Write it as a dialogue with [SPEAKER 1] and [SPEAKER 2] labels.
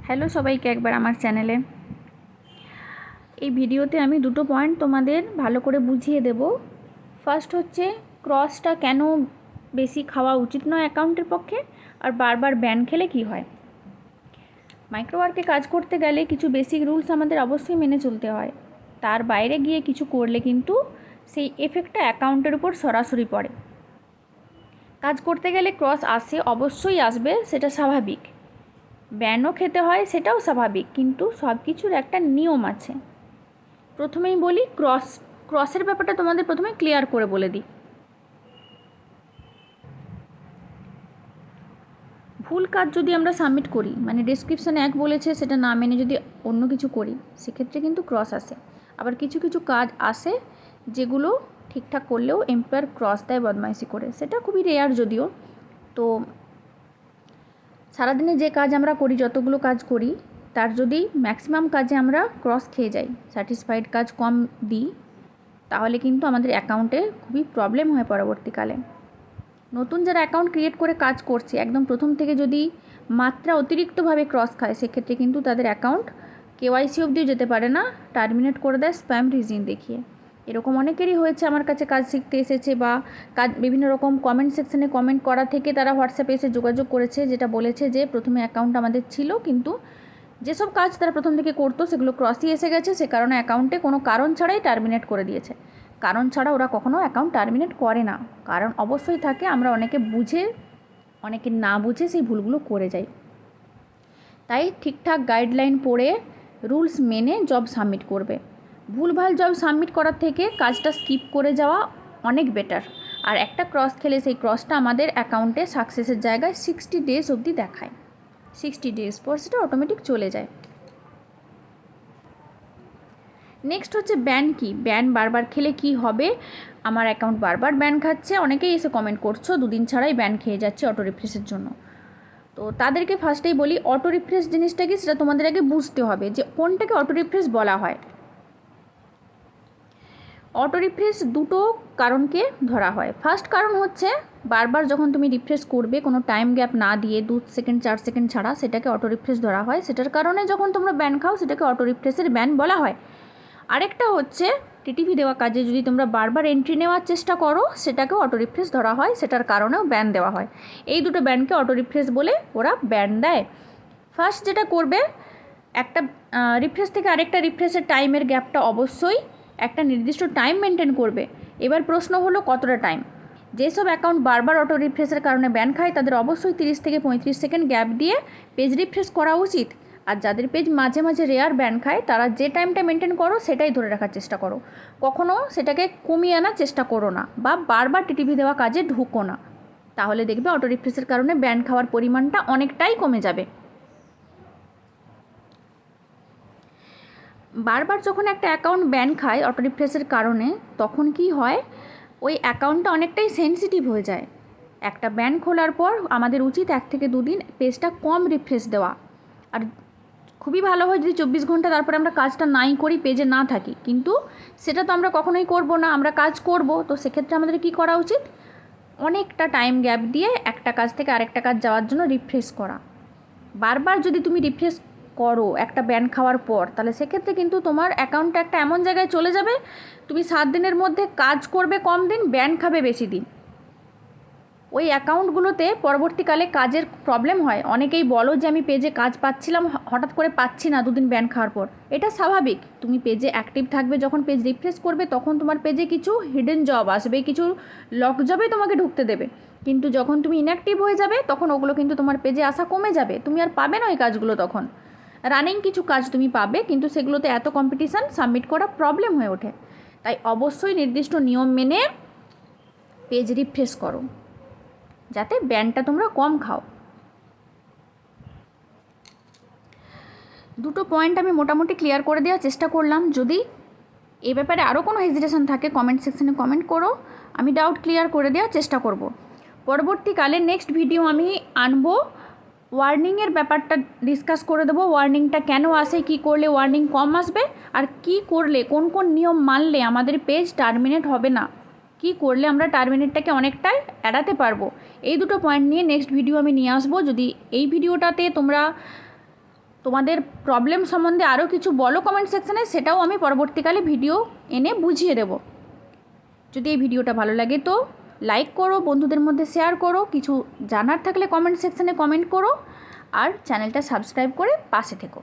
[SPEAKER 1] Hello সবাইকে একবার আমার চ্যানেলে। এই ভিডিওতে আমি দুটো পয়েন্ট তোমাদের ভালো করে বুঝিয়ে দেব। ফার্স্ট হচ্ছে ক্রসটা কেন বেশি খাওয়া উচিত নয় অ্যাকাউন্টের পক্ষে, আর বারবার ব্যান খেলে কি হয়। মাইক্রোওয়ার্কে কাজ করতে গেলে কিছু বেসিক রুলস আমাদের অবশ্যই মেনে চলতে হয়। তার বাইরে গিয়ে কিছু করলে কিন্তু সেই এফেক্টটা অ্যাকাউন্টের উপর সরাসরি পড়ে। কাজ করতে গেলে ক্রস আসে, অবশ্যই আসবে, সেটা স্বাভাবিক। ব্যানও খেতে হয়, সেটাও স্বাভাবিক, কিন্তু সব কিছুর একটা নিয়ম আছে। প্রথমেই বলি ক্রসের ব্যাপারটা তোমাদের প্রথমে ক্লিয়ার করে বলে দিই। ভুল কাজ যদি আমরা সাবমিট করি, মানে ডেসক্রিপশানে এক বলেছে সেটা না মেনে যদি অন্য কিছু করি, সেক্ষেত্রে কিন্তু ক্রস আসে। আবার কিছু কিছু কাজ আসে যেগুলো ঠিকঠাক করলেও এমপ্লয়ার ক্রস দেয় বদমাইশি করে, সেটা খুবই রেয়ার যদিও। তো সারাদিনে যে কাজ আমরা করি, যতগুলো কাজ করি, তার যদি ম্যাক্সিমাম কাজে আমরা ক্রস খেয়ে যাই, স্যাটিসফাইড কাজ কম দিই, তাহলে কিন্তু আমাদের অ্যাকাউন্টে খুবই প্রবলেম হয় পরবর্তীকালে। নতুন যারা অ্যাকাউন্ট ক্রিয়েট করে কাজ করছে, একদম প্রথম থেকে যদি মাত্রা অতিরিক্তভাবে ক্রস খায়, সেক্ষেত্রে কিন্তু তাদের অ্যাকাউন্ট কেওয়াইসি অবধিও যেতে পারে না, টার্মিনেট করে দেয় স্প্যাম রিজন দেখিয়ে। এরকম অনেকেরই হয়েছে, আমার কাছে কাজ শিখতে এসেছে বা কাজ বিভিন্ন রকম কমেন্ট সেকশনে কমেন্ট করা থেকে তারা হোয়াটসঅ্যাপে এসে যোগাযোগ করেছে, যেটা বলেছে যে প্রথমে অ্যাকাউন্ট আমাদের ছিল, কিন্তু যেসব কাজ তারা প্রথম থেকে করতো সেগুলো ক্রসই এসে গেছে, সে কারণে অ্যাকাউন্টে কোনো কারণ ছাড়াই টার্মিনেট করে দিয়েছে। কারণ ছাড়া ওরা কখনো অ্যাকাউন্ট টার্মিনেট করে না, কারণ অবশ্যই থাকে। আমরা অনেকে বুঝে, অনেকে না বুঝে সেই ভুলগুলো করে যাই। তাই ঠিকঠাক গাইডলাইন পড়ে রুলস মেনে জব সাবমিট করবে। ভুলভাল জব সাবমিট করার থেকে কাজটা স্কিপ করে যাওয়া অনেক বেটার। আর একটা ক্রস খেলে সেই ক্রসটা আমাদের অ্যাকাউন্টে সাকসেসের জায়গায় 60 ডেজ অবধি দেখায়। 60 ডেজ পর সেটা অটোমেটিক চলে যায়। নেক্সট হচ্ছে ব্যান কি, ব্যান বারবার খেলে কি হবে। আমার অ্যাকাউন্ট বারবার ব্যান খাচ্ছে, অনেকেই এসে কমেন্ট করছো, দুদিন ছাড়াই ব্যান খেয়ে যাচ্ছে অটো রিফ্রেশের জন্য। তো তাদেরকে ফার্স্টেই বলি, অটো রিফ্রেশ জিনিসটা কি সেটা তোমাদের আগে বুঝতে হবে যে কোনটাকে অটো রিফ্রেশ বলা হয়। অটো রিফ্রেশ দুটো কারণকে ধরা হয়। ফার্স্ট কারণ হচ্ছে বারবার যখন তুমি রিফ্রেশ করবে কোনো টাইম গ্যাপ না দিয়ে, 2 সেকেন্ড 4 সেকেন্ড ছাড়া, সেটাকে অটো রিফ্রেশ ধরা হয়। সেটার কারণে যখন তোমরা ব্যান খাও, সেটাকে অটো রিফ্রেশের ব্যান বলা হয়। আরেকটা হচ্ছে টিটিভি দেওয়া কাজে যদি তোমরা বারবার এন্ট্রি নেওয়ার চেষ্টা করো, সেটাকেও অটো রিফ্রেশ ধরা হয়, সেটার কারণেও ব্যান দেওয়া হয়। এই দুটো ব্যানকে অটো রিফ্রেশ বলে ওরা ব্যান দেয়। ফার্স্ট যেটা করবে, একটা রিফ্রেশ থেকে আরেকটা রিফ্রেশের টাইমের গ্যাপটা অবশ্যই একটা নির্দিষ্ট টাইম মেনটেন করবে। এবার প্রশ্ন হলো কতটা টাইম। যেসব অ্যাকাউন্ট বারবার অটো রিফ্রেশের কারণে ব্যান খায়, তাদের অবশ্যই 30 থেকে 35 সেকেন্ড গ্যাপ দিয়ে পেজ রিফ্রেশ করা উচিত। আর যাদের পেজ মাঝে মাঝে রেয়ার ব্যান খায়, তারা যে টাইমটা মেনটেন করো সেটাই ধরে রাখার চেষ্টা করো। কখনও সেটাকে কমিয়ে আনার চেষ্টা করো না, বা বারবার টিটিভি দেওয়া কাজে ঢুকো না। তাহলে দেখবে অটো রিফ্রেশের কারণে ব্যান খাওয়ার পরিমাণটা অনেকটাই কমে যাবে। বারবার যখন একটা অ্যাকাউন্ট ব্যান খায় অটো রিফ্রেশের কারণে, তখন কি হয়, ওই অ্যাকাউন্টটা অনেকটাই সেন্সিটিভ হয়ে যায়। একটা ব্যান খোলার পর আমাদের উচিত 1 থেকে 2 দিন পেজটা কম রিফ্রেশ দেওয়া। আর খুবই ভালো হয় যদি 24 ঘন্টা তারপরে আমরা কাজটা নাই করি, পেজে না থাকি, কিন্তু সেটা তো আমরা কখনোই করব না, আমরা কাজ করব। তো সেক্ষেত্রে আমাদের কি করা উচিত, অনেকটা টাইম গ্যাপ দিয়ে একটা কাজ থেকে আরেকটা কাজ যাওয়ার জন্য রিফ্রেশ করা। বারবার যদি তুমি রিফ্রেশ করো একটা ব্যান খাওয়ার পর, তাহলে সেক্ষেত্রে কিন্তু তোমার অ্যাকাউন্টটা একটা এমন জায়গায় চলে যাবে, তুমি 7 দিনের মধ্যে কাজ করবে কম দিন, ব্যান খাবে বেশি দিন। ওই অ্যাকাউন্টগুলোতে পরবর্তীকালে কাজের প্রবলেম হয়। অনেকেই বলো যে আমি পেজে কাজ পাচ্ছিলাম, হঠাৎ করে পাচ্ছি না 2 দিন ব্যান খাওয়ার পর। এটা স্বাভাবিক। তুমি পেজে অ্যাক্টিভ থাকবে, যখন পেজ রিফ্রেশ করবে তখন তোমার পেজে কিছু হিডেন জব আসবে, কিছু লক জবে তোমাকে ঢুকতে দেবে। কিন্তু যখন তুমি ইনঅ্যাক্টিভ হয়ে যাবে, তখন ওগুলো কিন্তু তোমার পেজে আসা কমে যাবে, তুমি আর পাবে না ওই কাজগুলো। তখন রানিং কিছু কাজ তুমি পাবে, কিন্তু সেগুলোতে এত কম্পিটিশান, সাবমিট করা প্রবলেম হয়ে ওঠে। তাই অবশ্যই নির্দিষ্ট নিয়ম মেনে পেজ রিফ্রেশ করো, যাতে ব্যানটা তোমরা কম খাও। দুটো পয়েন্ট আমি মোটামুটি ক্লিয়ার করে দেওয়ার চেষ্টা করলাম। যদি এ ব্যাপারে আরও কোনো হেজিটেশন থাকে, কমেন্ট সেকশনে কমেন্ট করো, আমি ডাউট ক্লিয়ার করে দেওয়ার চেষ্টা করব। পরবর্তীকালে নেক্সট ভিডিও আমি আনবো, ওয়ার্নিংয়ের ব্যাপারটা ডিসকাস করে দেবো। ওয়ার্নিংটা কেন আসে, কী করলে ওয়ার্নিং কম আসবে, আর কী করলে, কোন কোন নিয়ম মানলে আমাদের পেজ টার্মিনেট হবে না, কি করলে আমরা টার্মিনেটটাকে অনেকটাই এড়াতে পারবো, এই দুটো পয়েন্ট নিয়ে নেক্সট ভিডিও আমি নিয়ে আসবো। যদি এই ভিডিওটাতে তোমরা তোমাদের প্রবলেম সম্বন্ধে আরও কিছু বলো কমেন্ট সেকশানে, সেটাও আমি পরবর্তীকালে ভিডিও এনে বুঝিয়ে দেব। যদি এই ভিডিওটা ভালো লাগে তো লাইক করো, বন্ধুদের মধ্যে শেয়ার করো, কিছু জানার থাকলে কমেন্ট সেকশানে কমেন্ট করো, আর চ্যানেলটা সাবস্ক্রাইব করে পাশে থেকো।